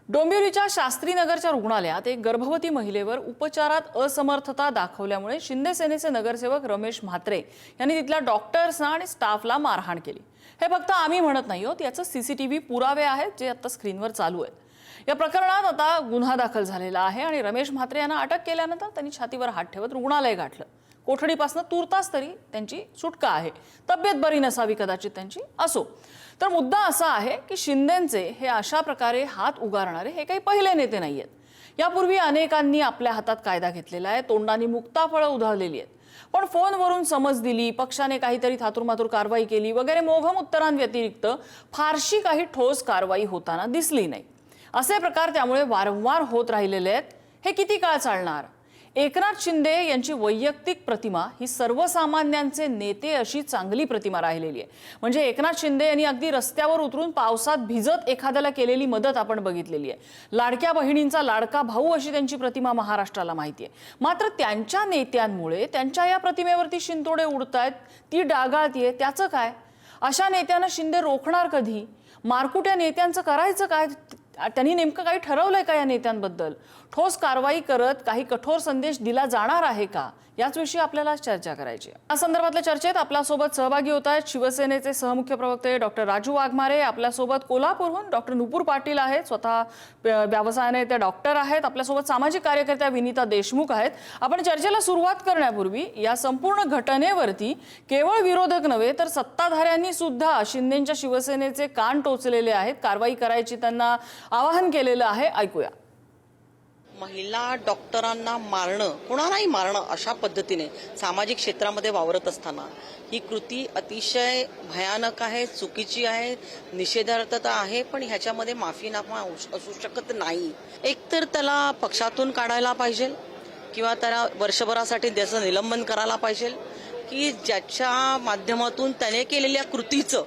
डोंबिवलीच्या शास्त्रीनगरच्या रुग्णालयात एक गर्भवती महिलेवर उपचारात असमर्थता दाखवल्यामुळे शिंदे सेनेचे नगरसेवक रमेश म्हात्रे यांनी तिथल्या डॉक्टर्सना आणि स्टाफला मारहाण केली। हे फक्त आम्ही म्हणत नाही आहोत, याचे सीसीटीव्ही पुरावे आहेत जे आता स्क्रीनवर चालू आहेत। या प्रकरणात आता गुन्हा दाखल झालेला आहे आणि रमेश म्हात्रे यांना अटक केल्यानंतर त्यांनी छातीवर हात ठेवत रुग्णालय गाठलं। कोठडीपासून तुर्तास तरी त्यांची सुटका आहे। तब्येत बरी नसावी कदाचित त्यांची, असो। तर मुद्दा असा आहे की शिंदेंचे हे अशा प्रकारे हात उगारणारे हे काही पहिले नेते नाहीयेत। यापूर्वी अनेकांनी आपल्या हातात कायदा घेतलेला आहे, तोंडाने मुक्ताफळं उधळलेली आहेत, पण फोनवरून समज दिली, पक्षाने काहीतरी थातुरमातुर कारवाई केली वगैरे मोघम उत्तरांव्यतिरिक्त फारशी काही ठोस कारवाई होताना दिसली नाही। असे प्रकार त्यामुळे वारंवार होत राहिलेले आहेत। हे किती काळ चालणार? एकनाथ शिंदे यांची वैयक्तिक प्रतिमा ही सर्वसामान्यांचे नेते अशी चांगली प्रतिमा राहिलेली आहे। म्हणजे एकनाथ शिंदे यांनी अगदी रस्त्यावर उतरून पावसात भिजत एखाद्याला केलेली मदत आपण बघितलेली आहे। लाडक्या बहिणींचा लाडका भाऊ अशी त्यांची प्रतिमा महाराष्ट्राला माहिती आहे। मात्र त्यांच्या नेत्यांमुळे त्यांच्या या प्रतिमेवरती शिंतोडे उडतायत, ती डागाळतीये। त्याचं काय? अशा नेत्यांना शिंदे रोखणार कधी? मारकुट्या नेत्यांचं करायचं काय? त्यांनी नेमकं काही ठरवलंय का या नेत्यांबद्दल? ठोस कारवाई करत काही कठोर संदेश दिला जाणार आहे का? याच विषयी आपल्याला चर्चा करायची आहे। या संदर्भातल्या चर्चेत आपल्यासोबत सहभागी होत आहेत शिवसेनेचे सहमुख्य प्रवक्ते डॉक्टर राजू वाघमारे, आपल्यासोबत कोल्हापूरहून डॉक्टर नुपूर पाटील आहेत, स्वतः व्यवसायाने ते डॉक्टर आहेत, आपल्यासोबत सामाजिक कार्यकर्त्या विनीता देशमुख आहेत। आपण चर्चेला सुरुवात करण्यापूर्वी या संपूर्ण घटनेवरती केवळ विरोधक नव्हे तर सत्ताधाऱ्यांनी सुद्धा शिंदेंच्या शिवसेनेचे कान टोचलेले आहेत, कारवाई करायची त्यांना आवाहन केलेलं आहे। ऐकूया। महिला डॉक्टरांना मारणं, कोणालाही मारणं अशा पद्धतीने सामाजिक क्षेत्रामध्ये वावरत असताना ही कृती अतिशय भयानक आहे, चुकीची आहे, निषेधार्हता आहे, पण ह्याच्यामध्ये माफीनामा असू शकत नाही। एकतर त्याला पक्षातून काढायला पाहिजे किंवा त्याला वर्षभरासाठी त्याचं निलंबन करायला पाहिजे की ज्याच्या माध्यमातून त्याने केलेल्या कृतीचं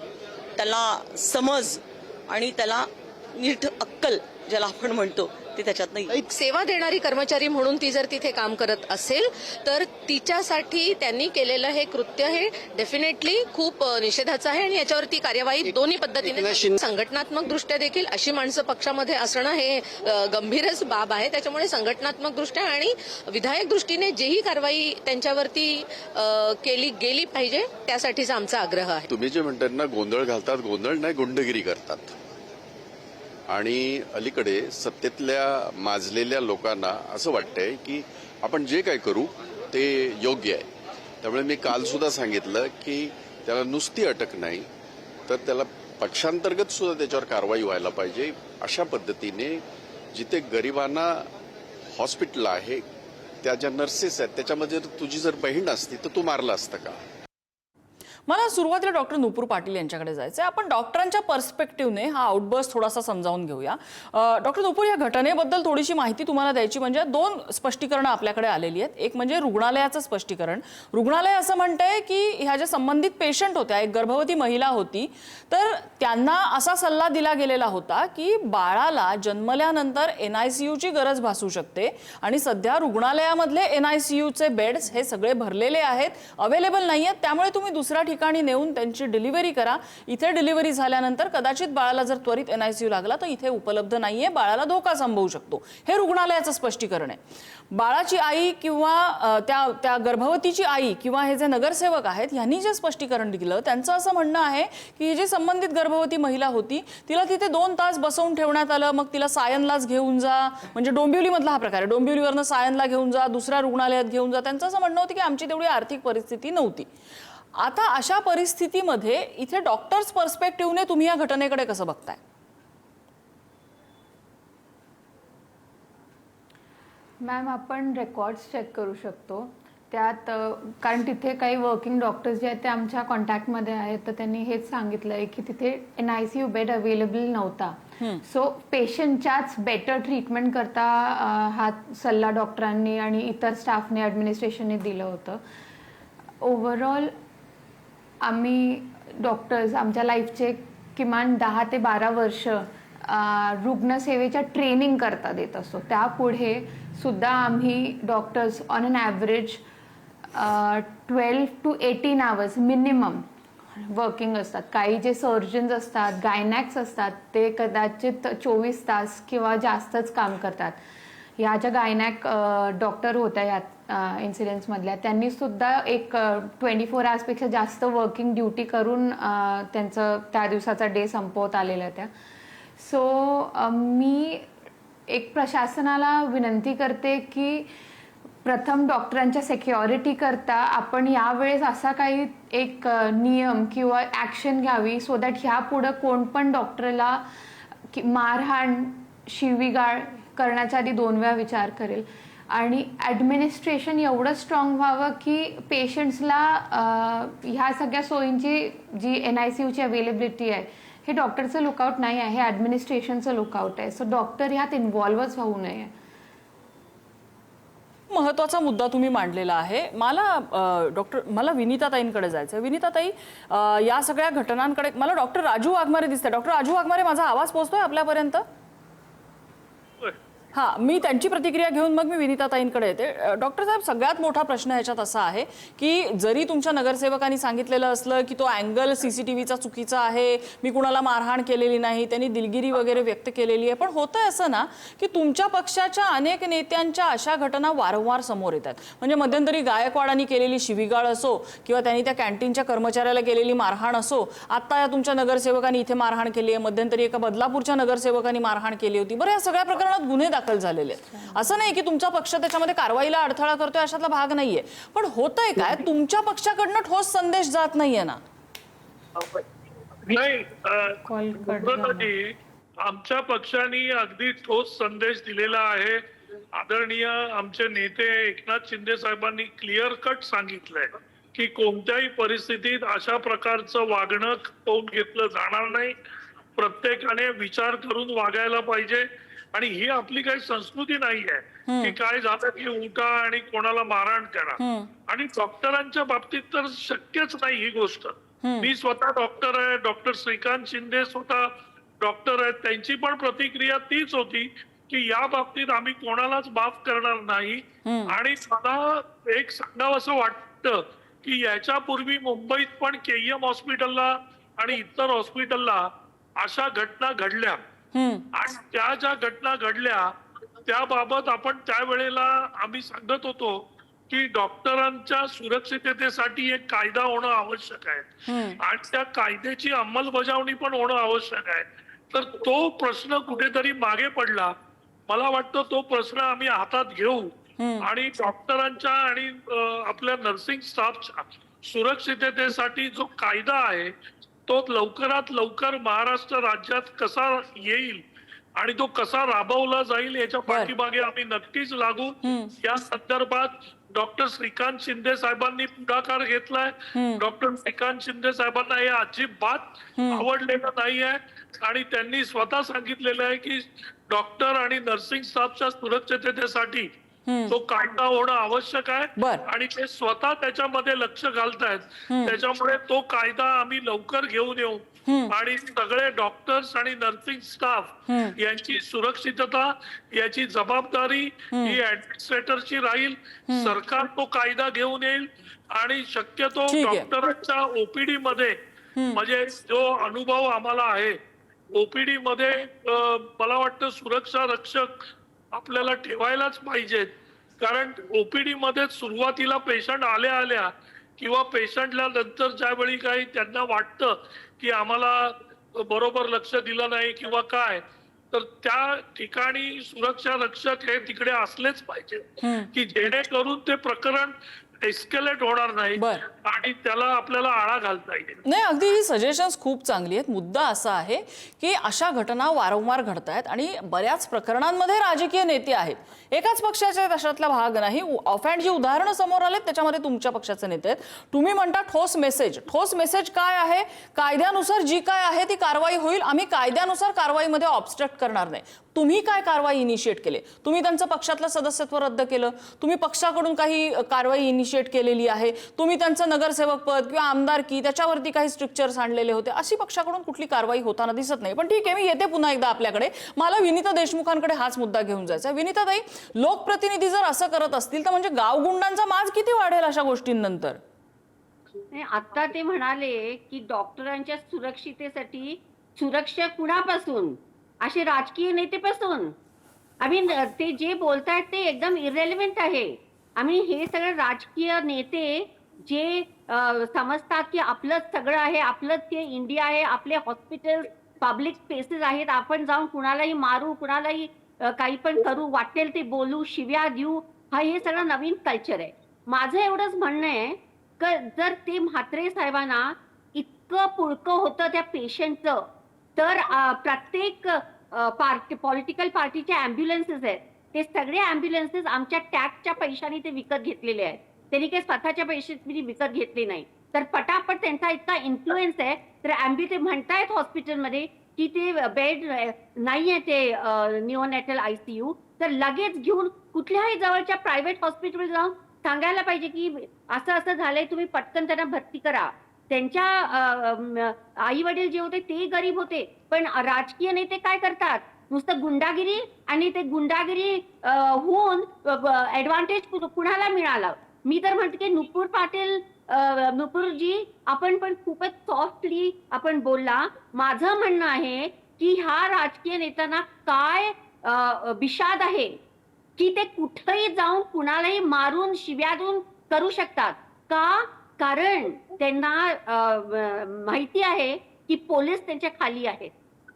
त्याला समज आणि त्याला नीट अक्कल ज्याला आपण म्हणतो ते त्याच्यात नाही। एक सेवा देणारी कर्मचारी म्हणून ती जर तिथे काम करत असेल तर तिच्यासाठी त्यांनी केलेलं हे कृत्य हे डेफिनेटली खूप निषेधाचं आहे आणि याच्यावरती कार्यवाही दोन्ही पद्धतीने संघटनात्मक दृष्ट्या देखील अशी माणसं पक्षामध्ये असणं हे गंभीरच बाब आहे। त्याच्यामुळे संघटनात्मक दृष्ट्या आणि विधायक दृष्टीने जेही कारवाई त्यांच्यावरती केली गेली पाहिजे त्यासाठीचा आमचा आग्रह आहे। तुम्ही जे म्हणतात ना, गोंधळ घालतात, गोंधळ नाही गुंडगिरी करतात आणि अलीकडे सत्तेतल्या माजलेल्या लोकांना असं वाटतंय की आपण जे काय करू ते योग्य आहे। त्यामुळे मी काल सुद्धा सांगितलं की त्याला नुसती अटक नाही तर त्याला पक्षांतर्गत सुद्धा त्याच्यावर कारवाई व्हायला पाहिजे। अशा पद्धतीने जिथे गरिबांना हॉस्पिटल आहे, त्या ज्या नर्सेस आहेत त्याच्यामध्ये तुझी जर बहीण असती तर तू मारला असतं का? मला सुरुवातीला डॉक्टर नुपूर पाटील यांच्याकडे जायचं आहे। आपण डॉक्टरांच्या पर्स्पेक्टिव्हने हा आउटबर्स्ट थोडासा समजावून घेऊया। डॉक्टर नुपूर, या घटनेबद्दल थोडीशी माहिती तुम्हाला द्यायची म्हणजे दोन स्पष्टीकरणं आपल्याकडे आलेली आहेत। एक म्हणजे रुग्णालयाचं स्पष्टीकरण। रुग्णालय असं म्हणतंय की ह्या ज्या संबंधित पेशंट होत्या, एक गर्भवती महिला होती, तर त्यांना असा सल्ला दिला गेलेला होता की बाळाला जन्मल्यानंतर NICUची गरज भासू शकते आणि सध्या रुग्णालयामधले NICUचे बेड्स हे सगळे भरलेले आहेत, अवेलेबल नाही आहेत, त्यामुळे तुम्ही दुसऱ्या ठिकाणी नेऊन त्यांची डिलिव्हरी करा। इथे डिलिव्हरी झाल्यानंतर कदाचित बाळाला जर त्वरित NICU लागला तर इथे उपलब्ध नाहीये, बाळाला धोका संभवू शकतो। हे रुग्णालयाचं स्पष्टीकरण आहे। बाळाची आई किंवा त्या गर्भवतीची आई किंवा हे जे नगरसेवक आहेत यांनी जे स्पष्टीकरण दिलं त्यांचं असं म्हणणं आहे की जी संबंधित गर्भवती महिला होती तिला तिथे 2 तास बसवून ठेवण्यात आलं, मग तिला सायनलाच घेऊन जा, म्हणजे डोंबिवलीमधला हा प्रकार आहे, डोंबिवलीवरनं सायनला घेऊन जा, दुसऱ्या रुग्णालयात घेऊन जा। त्यांचं असं म्हणणं होतं की आमची तेवढी आर्थिक परिस्थिती नव्हती। आता अशा परिस्थितीमध्ये इथे डॉक्टर्स पर्स्पेक्टिव्हने तुम्ही या घटनेकडे कसं बघताय? मॅम, आपण रेकॉर्ड्स चेक करू शकतो त्यात, कारण तिथे काही वर्किंग डॉक्टर्स जे आहेत ते आमच्या कॉन्टॅक्टमध्ये आहेत, तर त्यांनी हेच सांगितलंय की तिथे NICU बेड अवेलेबल नव्हता। सो पेशंटच्याच बेटर ट्रीटमेंट करता हा सल्ला डॉक्टरांनी आणि इतर स्टाफने, ॲडमिनिस्ट्रेशनने दिलं होतं। ओव्हरऑल आम्ही डॉक्टर्स आमच्या लाईफचे किमान 10 ते 12 वर्ष रुग्णसेवेच्या ट्रेनिंग करता देत असतो। त्यापुढे सुद्धा आम्ही doctors on an average 12 to 18 hours minimum working असतात. काही जे सर्जन्स असतात, गायनॅक्स असतात, ते कदाचित 24 तास किंवा जास्तच काम करतात. ह्या ज्या गायनॅक डॉक्टर होत्या या इन्सिडेंट्समधल्या, त्यांनी सुद्धा एक 24 आवर्सपेक्षा जास्त वर्किंग ड्युटी करून त्यांचं त्या दिवसाचा डे संपवत आलेल्या त्या. सो मी एक प्रशासनाला विनंती करते की प्रथम डॉक्टरांच्या सिक्युरिटी करता आपण यावेळेस असा काही एक नियम किंवा ॲक्शन घ्यावी सो दॅट ह्या पुढं कोण पण डॉक्टरला मारहाण, शिवीगाळ करण्याच्या आधी 2 वेळा विचार करेल. आणि ॲडमिनिस्ट्रेशन एवढं स्ट्रॉंग व्हावं की पेशंट्सला ह्या सगळ्या सोयींची जी NICUची अवेलेबिलिटी आहे, हे डॉक्टरचं लुकआउट नाही आहे, हे ॲडमिनिस्ट्रेशनचं लुकआउट आहे. सो डॉक्टर ह्यात इन्व्हॉल्वच होऊ नये. महत्त्वाचा मुद्दा तुम्ही मांडलेला आहे. मला विनीताताईंकडे जायचं. विनीताताई, या सगळ्या घटनांकडे मला डॉक्टर राजू वाघमारे दिसते. डॉक्टर राजू वाघमारे, माझा आवाज पोहोचतोय आपल्यापर्यंत? हा, मी त्यांची प्रतिक्रिया घेऊन मग मी विनीताताईंकडे येते. डॉक्टर साहेब, सगळ्यात मोठा प्रश्न ह्याच्यात असा आहे की जरी तुमच्या नगरसेवकांनी सांगितलेलं असलं की तो अँगल CCTVचा चुकीचा आहे, मी कुणाला मारहाण केलेली नाही, त्यांनी दिलगिरी वगैरे व्यक्त केलेली आहे, पण होतंय असं ना की तुमच्या पक्षाच्या अनेक नेत्यांच्या अशा घटना वारंवार समोर येतात. म्हणजे मध्यंतरी गायकवाडांनी केलेली शिवीगाळ असो किंवा त्यांनी त्या कॅन्टीनच्या कर्मचाऱ्याला केलेली मारहाण असो, आता या तुमच्या नगरसेवकांनी इथे मारहाण केली आहे, मध्यंतरी एका बदलापूरच्या नगरसेवकांनी मारहाण केली होती. बरं, या सगळ्या प्रकरणात गुन्हे दाखल झालेले आहेत. असं नाही की तुमचा पक्ष त्याच्यामध्ये कारवाईला अडथळा करतोय, अशातला भाग नाहीये. पण होतंय काय, तुमच्या पक्षाकडनं ठोस संदेश जात नाहीये ना? नाही, आमच्या पक्षाने अगदी ठोस संदेश दिलेला आहे. आदरणीय आमचे नेते एकनाथ शिंदे साहेबांनी क्लिअर कट सांगितलंय की कोणत्याही परिस्थितीत अशा प्रकारचं वागणं पाहून घेतलं जाणार नाही. प्रत्येकाने विचार करून वागायला पाहिजे. आणि ही आपली काही संस्कृती नाही आहे की काय झालं की उठा आणि कोणाला मारहाण करा. आणि डॉक्टरांच्या बाबतीत तर शक्यच नाही ही गोष्ट. मी स्वतः डॉक्टर आहे, डॉक्टर श्रीकांत शिंदे स्वतः डॉक्टर आहेत, त्यांची पण प्रतिक्रिया तीच होती की या बाबतीत आम्ही कोणालाच माफ करणार नाही. आणि मला एक सांगावं असं वाटतं की याच्यापूर्वी मुंबईत पण KEM हॉस्पिटलला आणि इतर हॉस्पिटलला अशा घटना घडल्या. आणि त्या ज्या घटना घडल्या त्याबाबत आपण त्यावेळेला आम्ही सांगत होतो की डॉक्टरांच्या सुरक्षिततेसाठी एक कायदा होणं आवश्यक आहे आणि त्या कायद्याची अंमलबजावणी पण होणं आवश्यक आहे. तर तो प्रश्न कुठेतरी मागे पडला. मला वाटतं तो प्रश्न आम्ही हातात घेऊ आणि डॉक्टरांच्या आणि आपल्या नर्सिंग स्टाफच्या सुरक्षिततेसाठी जो कायदा आहे तो लवकरात लवकर महाराष्ट्र राज्यात कसा येईल आणि तो कसा राबवला जाईल याच्या पाठीमागे आम्ही नक्कीच लागू. या संदर्भात डॉक्टर श्रीकांत शिंदे साहेबांनी पुढाकार घेतलाय. डॉक्टर श्रीकांत शिंदे साहेबांना हे अजिबात आवडलेलं नाही आहे आणि त्यांनी स्वतः सांगितलेलं आहे की डॉक्टर आणि नर्सिंग स्टाफच्या सुरक्षिततेसाठी तो कायदा होणं आवश्यक आहे आणि ते स्वतः त्याच्यामध्ये लक्ष घालतायत. त्याच्यामुळे तो कायदा आम्ही लवकर घेऊन येऊ आणि सगळे डॉक्टर्स आणि नर्सिंग स्टाफ यांची सुरक्षितता याची जबाबदारी ही ऍडमिनिस्ट्रेटरची राहील. सरकार तो कायदा घेऊन येईल आणि शक्यतो डॉक्टरांच्या OPD मध्ये म्हणजे जो अनुभव आम्हाला आहे OPD मध्ये मला वाटतं सुरक्षा रक्षक आपल्याला ठेवायलाच पाहिजेत. कारण OPD मध्ये सुरुवातीला पेशंट आल्या किंवा पेशंटला नंतर ज्यावेळी काही त्यांना वाटतं की आम्हाला बरोबर लक्ष दिलं नाही किंवा काय, तर त्या ठिकाणी सुरक्षा रक्षक हे तिकडे असलेच पाहिजे की जेणेकरून ते प्रकरण एस्केलेट होणार नाही आणि त्याला आपल्याला आळा घालता येईल. नाही, अगदी ही सजेशन्स खूप चांगली आहेत. मुद्दा असा आहे की अशा घटना वारंवार घडतायत आणि बऱ्याच प्रकरणांमध्ये राजकीय नेते आहेत, एकाच पक्षाचे अशातला भाग नाही. ऑफहँड जी उदाहरणं समोर आलेत त्याच्यामध्ये तुमच्या पक्षाचे नेते आहेत. तुम्ही म्हणता ठोस मेसेज काय आहे? कायद्यानुसार जी काय आहे ती कारवाई होईल, आम्ही कायद्यानुसार कारवाईमध्ये ऑब्स्ट्रक्ट करणार नाही. तुम्ही काय कारवाई इनिशिएट केली? तुम्ही त्यांचं पक्षातलं सदस्यत्व रद्द केलं, तुम्ही पक्षाकडून काही कारवाई इनिशिएट केलेली आहे, तुम्ही त्यांचं नगरसेवक पद किंवा आमदारकी त्याच्यावरती काही स्ट्रिक्चर्स आणलेले होते. अशी पक्षाकडून कुठली कारवाई होताना दिसत नाही. पण ठीक आहे, मी येते पुन्हा एकदा आपल्याकडे. मला विनीता देशमुखांकडे हाच मुद्दा घेऊन जायचा. विनीताताई, लोकप्रतिनिधी जर असं करत असतील तर म्हणजे गावगुंडांचा माज किती वाढेल अशा गोष्टींनंतर? नाही, आता ते म्हणाले की डॉक्टरांच्या सुरक्षितेसाठी सुरक्षा कुणापासून? असे राजकीय नेतेपासून. आय मीन ते जे बोलतायत ते एकदम इरेलिव्हेंट आहे. आम्ही हे सगळे राजकीय नेते जे समजतात की आपलंच सगळं आहे, आपलंच हे इंडिया आहे, आपले हॉस्पिटल पब्लिक स्पेसेस आहेत, आपण जाऊन कुणालाही मारू, कुणालाही काही पण करू, वाटेल ते बोलू, शिव्या देऊ, हे सगळं नवीन कल्चर आहे. माझं एवढंच म्हणणं आहे जर ते म्हात्रे साहेबांना इतकं पुळकं होतं त्या पेशंटचं, तर प्रत्येक पार्टी पॉलिटिकल पार्टीच्या अँब्युलन्सेस आहेत, ते सगळे अँब्युलन्सेस आमच्या टॅक्सच्या पैशाने ते विकत घेतलेले आहेत. त्यांनी काही स्वतःच्या पैशाने विकत घेतले नाही. तर पटापट त्यांचा इतका इन्फ्लुएन्स आहे, तर ते म्हणतायत हॉस्पिटलमध्ये की ते बेड नाहीये ते निओनॅटल ICU, तर लगेच घेऊन कुठल्याही जवळच्या प्रायव्हेट हॉस्पिटल जाऊन सांगायला पाहिजे की असं असं झालंय, तुम्ही पटकन त्यांना भरती करा. त्यांच्या आई वडील जे होते ते गरीब होते, पण राजकीय नेते काय करतात? नुसतं गुंडागिरी, आणि ते गुंडागिरी होऊन ऍडव्हान्टेज कुणाला मिळाला? मी तर म्हणते की नुपूर पाटील, नुपूरजी आपण पण खूपच सॉफ्टली आपण बोलला. माझं म्हणणं आहे की ह्या राजकीय नेत्यांना काय विषाद आहे की ते कुठेही जाऊन कुणालाही मारून शिव्या देऊन करू शकतात. का? कारण त्यांना माहिती आहे की पोलीस त्यांच्या खाली आहेत.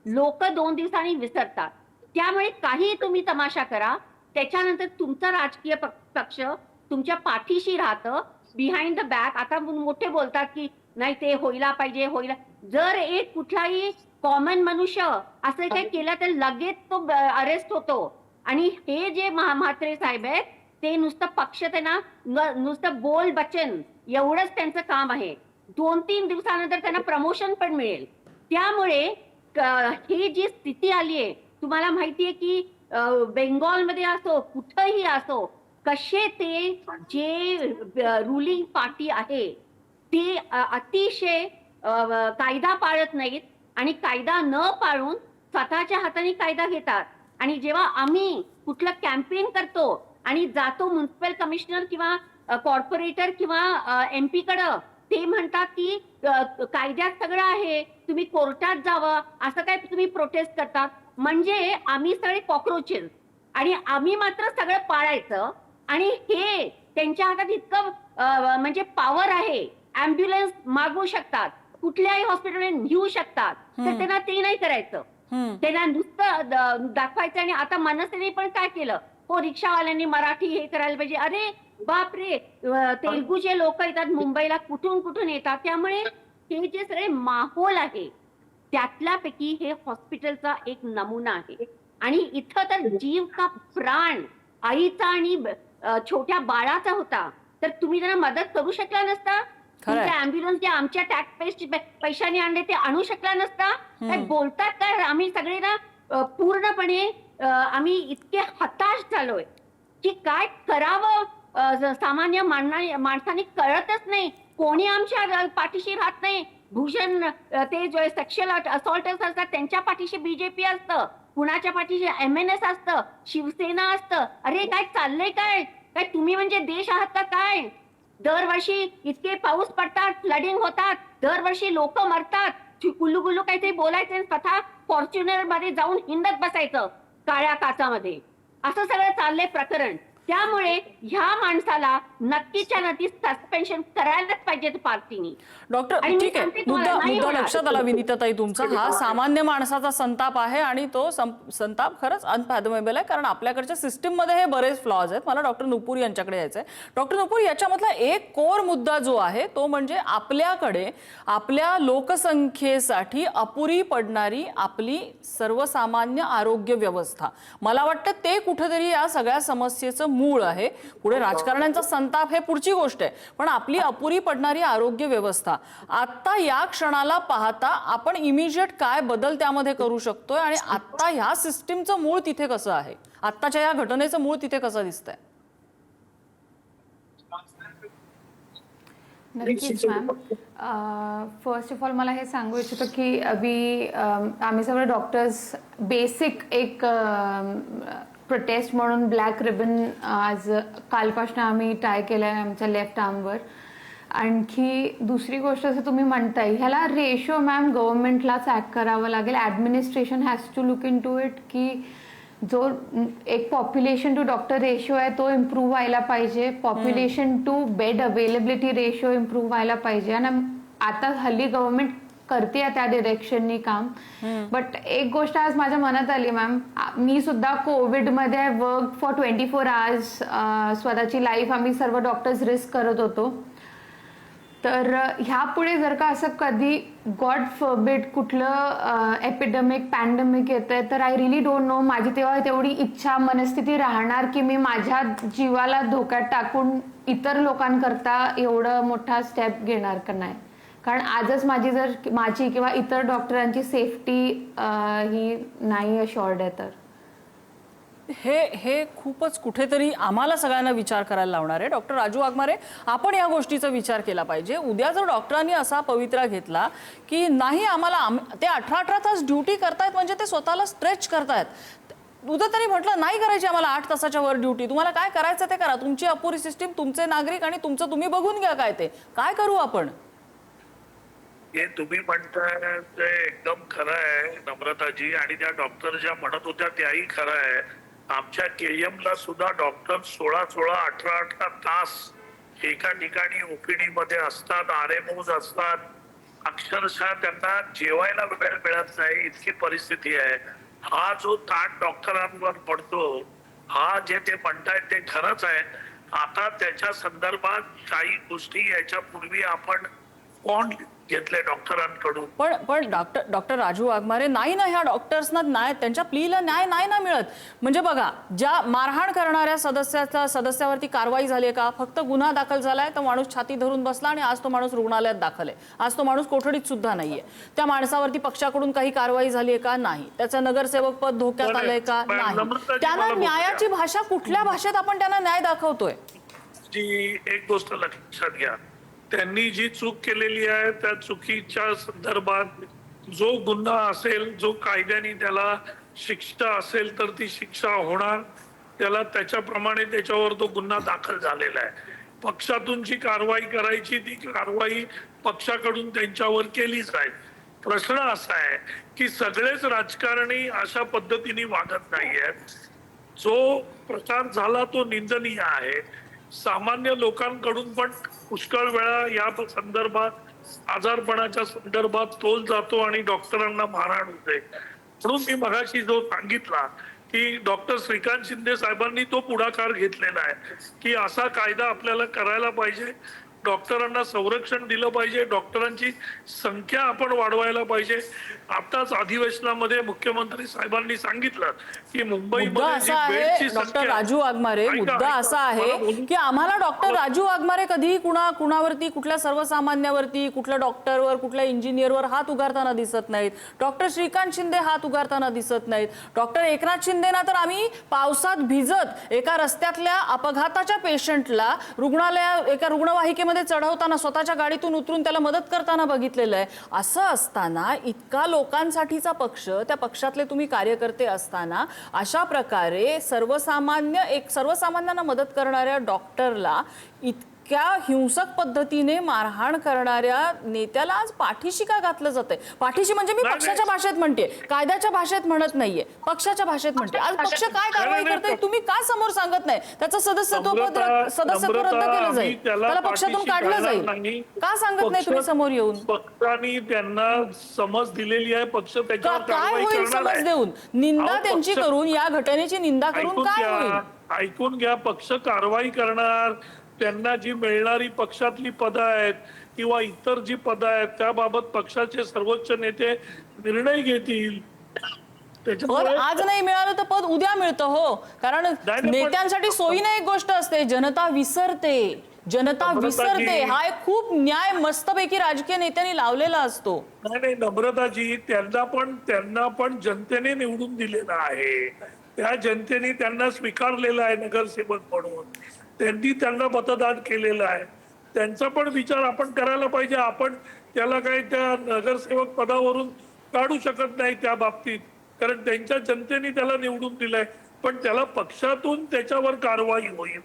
लोक 2 दिवसांनी विसरतात. त्यामुळे काही तुम्ही तमाशा करा, त्याच्यानंतर तुमचा राजकीय पक्ष तुमच्या पाठीशी राहतं बिहाइंड द बॅक. आता मोठे बोलतात की नाही ते होईला पाहिजे, होईला. जर एक कुठलाही कॉमन मनुष्य असं काही केलं तर लगेच तो अरेस्ट होतो. आणि हे जे म्हात्रे साहेब आहेत ते नुसतं पक्ष, त्यांना नुसतं बोल बचन एवढंच त्यांचं काम आहे. 2-3 दिवसानंतर त्यांना प्रमोशन पण मिळेल. त्यामुळे ही जी स्थिती आली आहे, तुम्हाला माहितीये की बेंगॉलमध्ये असो कुठंही असो, कसे ते जे रुलिंग पार्टी आहे ते अतिशय कायदा पाळत नाहीत, आणि कायदा न पाळून स्वतःच्या हाताने कायदा घेतात. आणि जेव्हा आम्ही कुठलं कॅम्पेन करतो आणि जातो म्युन्सिपल कमिशनर किंवा कॉर्पोरेटर किंवा MP कडं, ते म्हणतात की कायद्यात सगळं आहे, तुम्ही कोर्टात जावं, असं काय तुम्ही प्रोटेस्ट करतात? म्हणजे आम्ही सगळे कॉक्रोचेस, आणि आम्ही मात्र सगळं पाळायचं. आणि हे त्यांच्या हातात इतकं म्हणजे पॉवर आहे, अँब्युलन्स मागवू शकतात, कुठल्याही हॉस्पिटलमध्ये नेऊ शकतात, तर त्यांना ते नाही करायचं. त्यांना नुसतं दाखवायचं. आणि आता मनसेने पण काय केलं, हो रिक्षावाल्यांनी मराठी हे करायला पाहिजे. अरे बापरे, तेलुगूचे लोक येतात मुंबईला, कुठून कुठून येतात. त्यामुळे हे जे सगळे माहोल आहे त्यातल्यापैकी हे हॉस्पिटलचा एक नमुना आहे. आणि इथं तर जीव का प्राण आईचा आणि छोट्या बाळाचा होता, तर तुम्ही त्यांना मदत करू शकला नसता? तुमच्या अँब्युलन्स जे आमच्या टॅक्स पैशाने आणले ते आणू शकला नसता? काय बोलतात काय? आम्ही सगळे ना पूर्णपणे आम्ही इतके हताश झालोय की काय करावं सामान्य माणसाने कळतच नाही. कोणी आमच्या पाठीशी राहत नाही. भूषण ते जे सेक्शुअल असॉल्टर्स असतात त्यांच्या पाठीशी BJP असतं, कुणाच्या पाठीशी MNS असतं, शिवसेना असतं. अरे काय चाललंय? काय काय तुम्ही म्हणजे देश आहात का काय? दरवर्षी इतके पाऊस पडतात, फ्लडिंग होतात, दरवर्षी लोक मरतात. गुल्लू गुल्लू काहीतरी बोलायचं आणि स्वतः फॉर्च्युनर मध्ये जाऊन हिंडत बसायचं काळ्या काचामध्ये. असं सगळं चाललंय प्रकरण. त्यामुळे ह्या माणसाला नक्कीच्या नक्की सस्पेन्शन करायलाच पाहिजे पार्टीनी. डॉक्टर, ठीक आहे, मुद्दा लक्षात आला विनीताताई तुमचा. हा सामान्य माणसाचा संताप आहे, आणि तो संताप खरंच अनफॅथमेबल आहे, कारण आपल्याकडच्या सिस्टीम मध्ये हे बरेच फ्लॉज आहेत. मला डॉक्टर नुपूर यांच्याकडे यायचं आहे. डॉक्टर नुपूर, याच्यामधला एक कोर मुद्दा जो आहे तो म्हणजे आपल्याकडे आपल्या लोकसंख्येसाठी अपुरी पडणारी आपली सर्वसामान्य आरोग्य व्यवस्था. मला वाटतं ते कुठेतरी या सगळ्या समस्येचं मूळ आहे. पुढे राजकारण्यांचा संताप हे पुढची गोष्ट आहे, पण आपली अपुरी पडणारी आरोग्य व्यवस्था आता या क्षणाला पाहता आपण इमिजिएट काय बदल त्यामध्ये करू शकतोय, आणि आता ह्या सिस्टीमचं मूळ तिथे कसं आहे, आत्ताच्या या घटनेचं मूळ तिथे कसं दिसतंय? नक्कीच मॅम. फर्स्ट ऑफ ऑल मला हे सांगू इच्छितो की आम्ही सगळे डॉक्टर्स बेसिक एक प्रोटेस्ट म्हणून ब्लॅक रिबन आज कालपासून आम्ही टाय केलं आहे आमच्या लेफ्ट आर्मवर. आणखी दुसरी गोष्ट असं तुम्ही म्हणताय, ह्याला रेशो मॅम गव्हर्नमेंटलाच ॲक्ट करावं लागेल. Administration has to look into it की जो एक पॉप्युलेशन टू डॉक्टर रेशो आहे तो इम्प्रूव्ह व्हायला पाहिजे. Population to bed availability ratio improve व्हायला पाहिजे. आणि आता हल्ली गव्हर्नमेंट करते त्या डिरेक्शननी काम. बट एक गोष्ट आज माझ्या मनात आली मॅम, मी सुद्धा कोविडमध्ये वर्क फॉर 24 आवर्स, स्वतःची लाईफ आम्ही सर्व डॉक्टर्स रिस्क करत होतो. तर ह्यापुढे जर का असं कधी गॉड फॉरबिड कुठलं एपिडेमिक पॅन्डेमिक येतंय तर आय रिली डोंट नो माझी तेव्हा तेवढी इच्छा मनस्थिती राहणार की मी माझ्या जीवाला धोक्यात टाकून इतर लोकांकरता एवढं मोठा स्टेप घेणार का नाही. कारण आजच माझी किंवा इतर डॉक्टरांची सेफ्टी ही नाही अशॉर्ड आहे. तर हे खूपच कुठेतरी आम्हाला सगळ्यांना विचार करायला लावणार आहे. डॉक्टर राजू वाघमारे, आपण या गोष्टीचा विचार केला पाहिजे. उद्या जर डॉक्टरांनी असा पवित्रा घेतला की नाही आम्हाला ते 18 तास ड्युटी करतायत म्हणजे ते स्वतःला स्ट्रेच करतायत, उद्या तरी म्हटलं नाही करायची आम्हाला 8 तासाच्या वर ड्युटी, तुम्हाला काय करायचं ते करा, तुमची अपुरी सिस्टीम, तुमचे नागरिक आणि तुमचं तुम्ही बघून घ्या, काय करू आपण. हे तुम्ही म्हणताय ते एकदम खरं आहे नम्रताजी, आणि त्या डॉक्टर ज्या म्हणत होत्या त्याही खरं आहे. आमच्या KM ला सुद्धा डॉक्टर 16 18 तास एका ठिकाणी ओपीडी मध्ये असतात, RMOs असतात. अक्षरशः त्यांना जेवायला वेळ मिळत नाही इतकी परिस्थिती आहे. हा जो ताण डॉक्टरांवर पडतो, हा जे ते म्हणतायत ते खरंच आहे. आता त्याच्या संदर्भात काही गोष्टी याच्या पूर्वी आपण कोण घेतले डॉक्टरांकडून. पण डॉक्टर राजू वाघमारे, नाही ना ह्या डॉक्टर्सना न्याय, त्यांच्या प्लीला न्याय नाही ना मिळत. म्हणजे बघा, ज्या मारहाण करणाऱ्या सदस्यावरती कारवाई झाली आहे का? फक्त गुन्हा दाखल झालाय, तर माणूस छाती धरून बसला आणि आज तो माणूस रुग्णालयात दाखल आहे, आज तो माणूस कोठडीत सुद्धा नाहीये. त्या माणसावरती पक्षाकडून काही कारवाई झाली आहे का? नाही. त्याचं नगरसेवक पद धोक्यात आलंय का? नाही. त्यांना न्यायाची भाषा कुठल्या भाषेत आपण त्यांना न्याय दाखवतोय? जी एक गोष्ट लक्षात घ्या, त्यांनी जी चूक केलेली आहे त्या चुकीच्या संदर्भात जो गुन्हा असेल, जो कायद्याने त्याला शिक्षा असेल तर ती शिक्षा होणार. त्याला त्याच्याप्रमाणे त्याच्यावर तो गुन्हा दाखल झालेला आहे. पक्षातून जी कारवाई करायची ती कारवाई पक्षाकडून त्यांच्यावर केलीच आहे. प्रश्न असा आहे की सगळेच राजकारणी अशा पद्धतीने वागत नाहीयेत. जो प्रकार झाला तो निंदनीय आहे. सामान्य लोकांकडून पण पुष्कळ वेळा या संदर्भात आजारपणाच्या संदर्भात तोल जातो आणि डॉक्टरांना मारहाण होते. म्हणून मी मगाशी जो सांगितला की डॉक्टर श्रीकांत शिंदे साहेबांनी तो पुढाकार घेतलेला आहे की असा कायदा आपल्याला करायला पाहिजे, डॉक्टरांना संरक्षण दिलं पाहिजे, डॉक्टरांची संख्या आपण वाढवायला पाहिजे. आताच अधिवेशनामध्ये मुख्यमंत्री साहेबांनी सांगितलं की मुद्दा असा आहे डॉक्टर राजू वाघमारे, मुद्दा असा आहे की आम्हाला डॉक्टर राजू वाघमारे कधीही कुणावरती, कुठल्या सर्वसामान्यावरती, कुठल्या डॉक्टरवर, कुठल्या इंजिनियरवर हात उगारताना दिसत नाहीत. डॉक्टर श्रीकांत शिंदे हात उगारताना दिसत नाहीत. डॉक्टर एकनाथ शिंदेना तर आम्ही पावसात भिजत एका रस्त्यातल्या अपघाताच्या पेशंटला एका रुग्णवाहिकेमध्ये चढवताना स्वतःच्या गाडीतून उतरून त्याला मदत करताना बघितलेलं आहे. असं असताना इतका लोकांसाठीचा पक्ष, त्या पक्षातले तुम्ही कार्यकर्ते असताना अशा प्रकारे सर्वसामान्यांना मदत करणाऱ्या डॉक्टरला इतक्या हिंसक पद्धतीने मारहाण करणाऱ्या नेत्याला आज पाठीशी का घातलं जातंय? पाठीशी म्हणजे मी पक्षाच्या भाषेत म्हणते, कायद्याच्या भाषेत म्हणत नाहीये, पक्षाच्या भाषेत म्हणते. आज पक्ष काय कारवाई करते तुम्ही का समोर सांगत नाही? त्याचं सदस्यत्व रद्द केलं जाईल, त्याला पक्षातून काढलं जाईल, का सांगत नाही तुम्ही समोर येऊन? पक्षाने त्यांना समज दिलेली आहे, पक्ष त्याच्यावर काय होईल समज देऊन? निंदा त्यांची करून, या घटनेची निंदा करून काय होईल? ऐकून घ्या, पक्ष कारवाई करणार. त्यांना जी मिळणारी पक्षातली पदं आहेत किंवा इतर जी पदं आहेत त्याबाबत पक्षाचे सर्वोच्च नेते निर्णय घेतील. आज नाही मिळालं तर पद उद्या मिळतं हो. कारण नेत्यांसाठी सोयीने एक गोष्ट असते, जनता विसरते. हा एक खूप न्याय मस्तपैकी राजकीय नेत्यांनी लावलेला असतो. नाही नम्रताजी, त्यांना पण जनतेने निवडून दिलेलं आहे. त्या जनतेने त्यांना स्वीकारलेलं आहे नगरसेवक म्हणून. त्यांनी त्यांना मतदान केलेलं आहे. त्यांचा पण विचार आपण करायला पाहिजे. आपण त्याला काही त्या नगरसेवक पदावरून काढू शकत नाही त्या बाबतीत, कारण त्यांच्या जनतेने त्याला निवडून दिलंय. पण त्याला पक्षातून त्याच्यावर कारवाई होईल.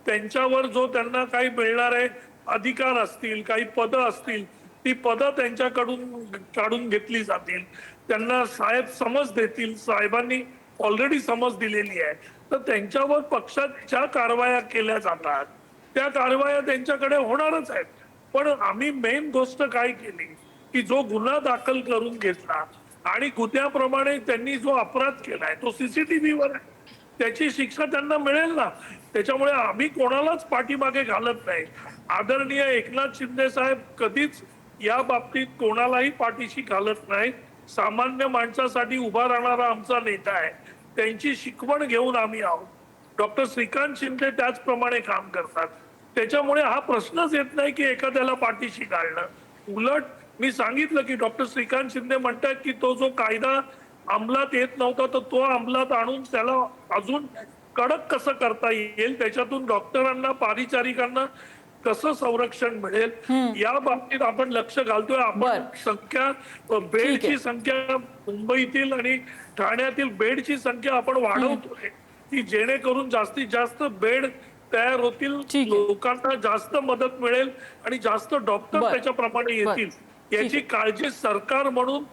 त्यांच्यावर जो त्यांना काही मिळणार आहे अधिकार असतील, काही पदं असतील, ती पदं त्यांच्याकडून काढून घेतली जातील. त्यांना साहेब समज देतील. साहेबांनी ऑलरेडी समज दिलेली आहे. तर त्यांच्यावर पक्षात ज्या कारवाया केल्या जातात त्या कारवाया त्यांच्याकडे होणारच आहेत. पण आम्ही मेन गोष्ट काय केली की जो गुन्हा दाखल करून घेतला आणि गुन्ह्याप्रमाणे त्यांनी जो अपराध केलाय तो सीसीटीव्हीवर आहे, त्याची शिक्षा त्यांना मिळेल ना. त्याच्यामुळे आम्ही कोणालाच पाठीमागे घालत नाही. आदरणीय एकनाथ शिंदे साहेब कधीच या बाबतीत कोणालाही पाठीशी घालत नाही. सामान्य माणसासाठी उभा राहणारा आमचा नेता आहे. त्यांची शिकवण घेऊन आम्ही आहोत. डॉक्टर श्रीकांत शिंदे त्याचप्रमाणे काम करतात. त्याच्यामुळे हा प्रश्नच येत नाही की एखाद्याला पाठीशी घालणं. उलट मी सांगितलं की डॉक्टर श्रीकांत शिंदे म्हणतात की तो जो कायदा अंमलात येत नव्हता तर तो अंमलात आणून त्याला अजून कडक कसं करता येईल, त्याच्यातून डॉक्टरांना परिचारिकांना कसं संरक्षण मिळेल या बाबतीत आपण लक्ष घालतोय. आपण संख्या बेडची संख्या मुंबईतील आणि ठाण्यातील बेडची संख्या आपण वाढवतोय की जेणेकरून जास्तीत जास्त बेड तयार होतील, लोकांना जास्त मदत मिळेल आणि जास्त डॉक्टर त्याच्याप्रमाणे येतील. याची काळजी सरकार म्हणून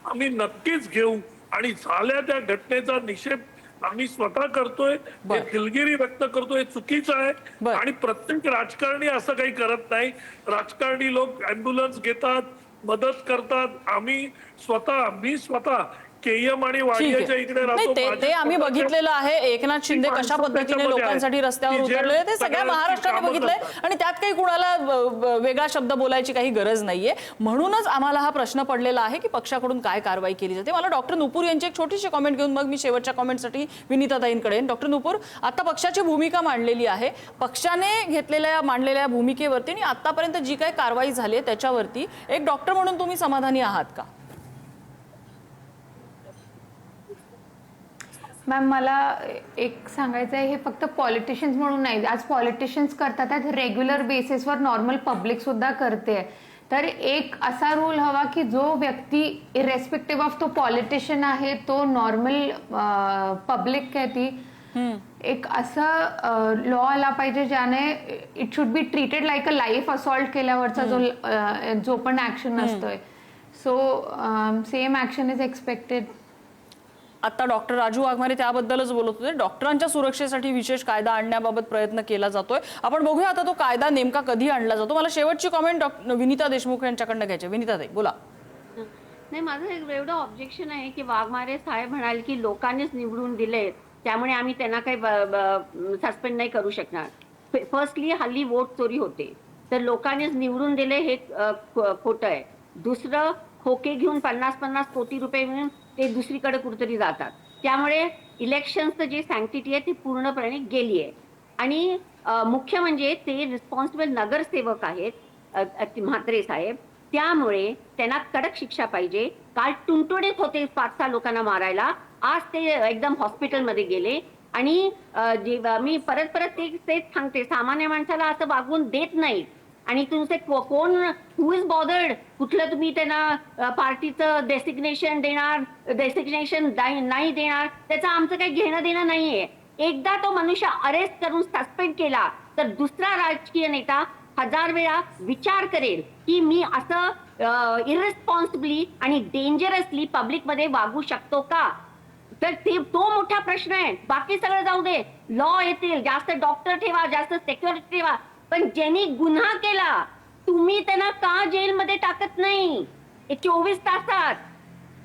आम्ही नक्कीच घेऊ आणि झाल्या त्या घटनेचा निषेध आम्ही स्वतः करतोय. दिलगिरी व्यक्त करतोय. चुकीचं आहे आणि प्रत्येक राजकारणी असं काही करत नाही. राजकारणी लोक अँब्युलन्स घेतात, मदत करतात. मी स्वतः केएम आणि वाडियाच्या इकडे राहतो. ते आम्ही बघितलेलं आहे. एकनाथ शिंदे कशा पद्धतीने लोकांसाठी रस्त्यावर उतरले ते सगळ्या महाराष्ट्राने बघितलंय आणि त्यात काही कुणाला वेगळा शब्द बोलायची काही गरज नाहीये. म्हणूनच आम्हाला हा प्रश्न पडलेला आहे की पक्षाकडून काय कारवाई केली जाते. मला डॉक्टर नुपूर यांची एक छोटीशी कॉमेंट घेऊन मग मी शेवटच्या कॉमेंटसाठी विनीताताईंकडे. डॉक्टर नुपूर, आता पक्षाची भूमिका मांडलेली आहे. पक्षाने मांडलेल्या भूमिकेवरती आणि आतापर्यंत जी काही कारवाई झाली त्याच्यावरती एक डॉक्टर म्हणून तुम्ही समाधानी आहात का? मॅम, मला एक सांगायचं आहे, हे फक्त पॉलिटिशियन्स म्हणून नाही. आज पॉलिटिशियन्स करतात आहेत, रेग्युलर बेसिसवर नॉर्मल पब्लिक सुद्धा करते. तर एक असा रूल हवा की जो व्यक्ती इरेस्पेक्टिव्ह ऑफ तो पॉलिटिशियन आहे, तो नॉर्मल पब्लिक आहे ती, एक असं लॉ आला पाहिजे ज्याने it should be treated like a life assault केल्यावरचा जो पण ऍक्शन असतोय. So same action is expected. आता डॉक्टर राजू वाघमारे त्याबद्दलच बोलत होते. डॉक्टरांच्या सुरक्षेसाठी विशेष कायदा आणण्याबाबत प्रयत्न केला जातोय. आपण बघूया आता तो कायदा नेमका कधी आणला जातो. मला शेवटची कॉमेंट विनीता देशमुख यांच्याकडनं घ्यायची. विनीताताई बोला. नाही, माझं एक एवढं ऑब्जेक्शन आहे की वाघमारे साहेब म्हणाले की लोकांनीच निवडून दिले त्यामुळे आम्ही त्यांना काही सस्पेंड नाही करू शकणार. फर्स्टली हल्ली वोट चोरी होते तर लोकांनीच निवडून दिले हे खोटं आहे. दुसरं, खोके घेऊन 50-50 कोटी रुपये मिळून ते दुसरीकडे कुठेतरी जातात. त्यामुळे इलेक्शनचं जे सँक्टिटी आहे ती पूर्णपणे गेली आहे. आणि मुख्य म्हणजे ते रिस्पॉन्सिबल नगरसेवक आहेत म्हात्रे साहेब, त्यामुळे त्यांना कडक शिक्षा पाहिजे. काल टुणटुणीत होते 5-6 लोकांना मारायला, आज ते एकदम हॉस्पिटलमध्ये गेले. आणि मी परत तेच सांगते, सामान्य माणसाला असं वागवून देत नाही. आणि तुमचे कोण हु इज बॉदर्ड, कुठलं तुम्ही त्यांना पार्टीचं डेसिग्नेशन नाही देणार, त्याचं आमचं काही घेणं देणं नाहीये. एकदा तो मनुष्य अरेस्ट करून सस्पेंड केला तर दुसरा राजकीय नेता 1000 वेळा विचार करेल की मी असं इररिस्पॉन्सिबली आणि डेंजरसली पब्लिकमध्ये वागू शकतो का. तर तो मोठा प्रश्न आहे. बाकी सगळं जाऊ दे, लॉ येतील, जास्त डॉक्टर ठेवा, जास्त सिक्युरिटी ठेवा, पण ज्यांनी गुन्हा केला तुम्ही त्यांना का जेलमध्ये टाकत नाही 24 तासात?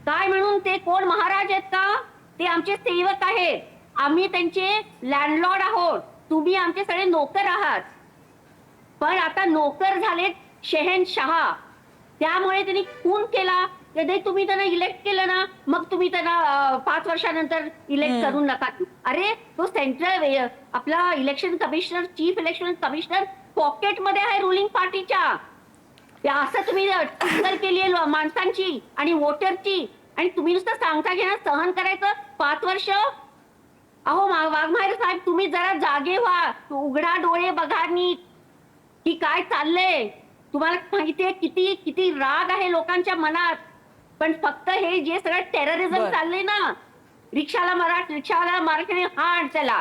काय म्हणून ते कोण महाराज आहेत का? ते आमचे सेवक आहेत. आम्ही त्यांचे लँडलॉर्ड आहोत. तुम्ही आमचे सगळे नोकर आहात. पण आता नोकर झालेत शहेनशाह. त्यामुळे त्यांनी खून केला. कधी तुम्ही त्यांना इलेक्ट केलं ना, मग तुम्ही त्यांना 5 वर्षानंतर इलेक्ट करू नका. अरे तो सेंट्रल आपला election commissioner, chief election commissioner पॉकेटमध्ये आहे रुलिंग पार्टीच्या. असं तुम्ही टिंगल केली आहे माणसांची आणि वोटरची, आणि तुम्ही नुसतं सांगता घेणार सहन करायचं 5 वर्ष. अहो वाघमारे साहेब, तुम्ही जरा जागे व्हा, उघडा डोळे बघा नीट की काय चाललंय. तुम्हाला माहितीये किती राग आहे लोकांच्या मनात. पण फक्त हे जे सगळं टेररिझम चाललंय ना, रिक्षाला मराठीने हाण त्याला,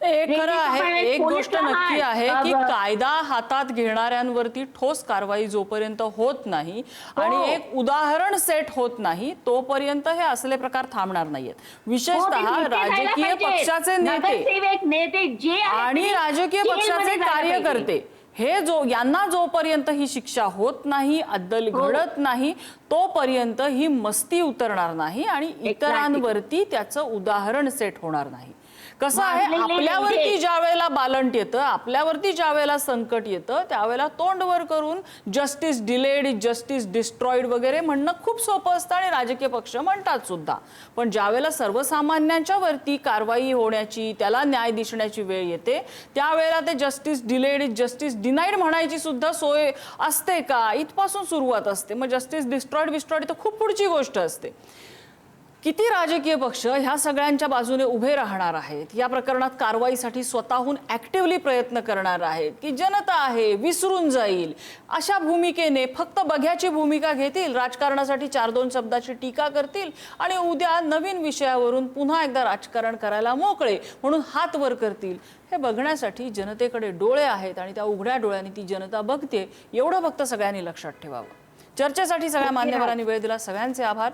एक खरं आहे, रेल्वे एक पोलीस गोष्ट नक्की आहे की लहान, कायदा हातात घेणाऱ्यांवरती ठोस कारवाई जोपर्यंत होत नाही आणि हो. एक उदाहरण सेट होत नाही तोपर्यंत हे असले प्रकार थांबणार नाहीयेत. हो, ते विशेषतः नेते जायला राजकीय पाहिजेत. पक्षाचे नेते नगरसेवक, नेते जे आहेत आणि ते राजकीय जेलमध्ये पक्षाचे जायला कार्यकर्ते हे यांना जोपर्यंत ही शिक्षा होत नाही, अद्दल हो. घडत नाही, तोपर्यंत ही मस्ती उतरणार नाही आणि इतरांवरती त्याचं उदाहरण सेट होणार नाही. कसं आहे, माजलेले आपल्यावरती नेते. ज्या वेळेला बालंट येतं, आपल्यावरती ज्या वेळेला संकट येतं, त्यावेळेला तोंड वर करून जस्टिस डिलेड, जस्टिस डिस्ट्रॉइड वगैरे म्हणणं खूप सोपं असतं आणि राजकीय पक्ष म्हणतात सुद्धा. पण ज्या वेळेला सर्वसामान्यांच्या वरती कारवाई होण्याची, त्याला न्याय दिसण्याची वेळ येते, त्यावेळेला ते जस्टिस डिलेड, जस्टिस डिनाईड म्हणायची सुद्धा सोय असते का, इथपासून सुरुवात असते. मग जस्टिस डिस्ट्रॉइड तर खूप पुढची गोष्ट असते. किती राजकीय पक्ष ह्या सगळ्यांच्या बाजूने उभे राहणार आहेत, या प्रकरणात कारवाईसाठी स्वतःहून ऍक्टिव्हली प्रयत्न करणार आहेत, की जनता आहे विसरून जाईल अशा भूमिकेने फक्त बघ्याची भूमिका घेतील, राजकारणासाठी 4-2 शब्दाची टीका करतील आणि उद्या नवीन विषयावरून पुन्हा एकदा राजकारण करायला मोकळे म्हणून हात वर करतील, हे बघण्यासाठी जनतेकडे डोळे आहेत आणि त्या उघड्या डोळ्यांनी ती जनता बघते. एवढं फक्त सगळ्यांनी लक्षात ठेवावं. चर्चेसाठी सगळ्या मान्यवरांनी वेळ दिला, सगळ्यांचे आभार.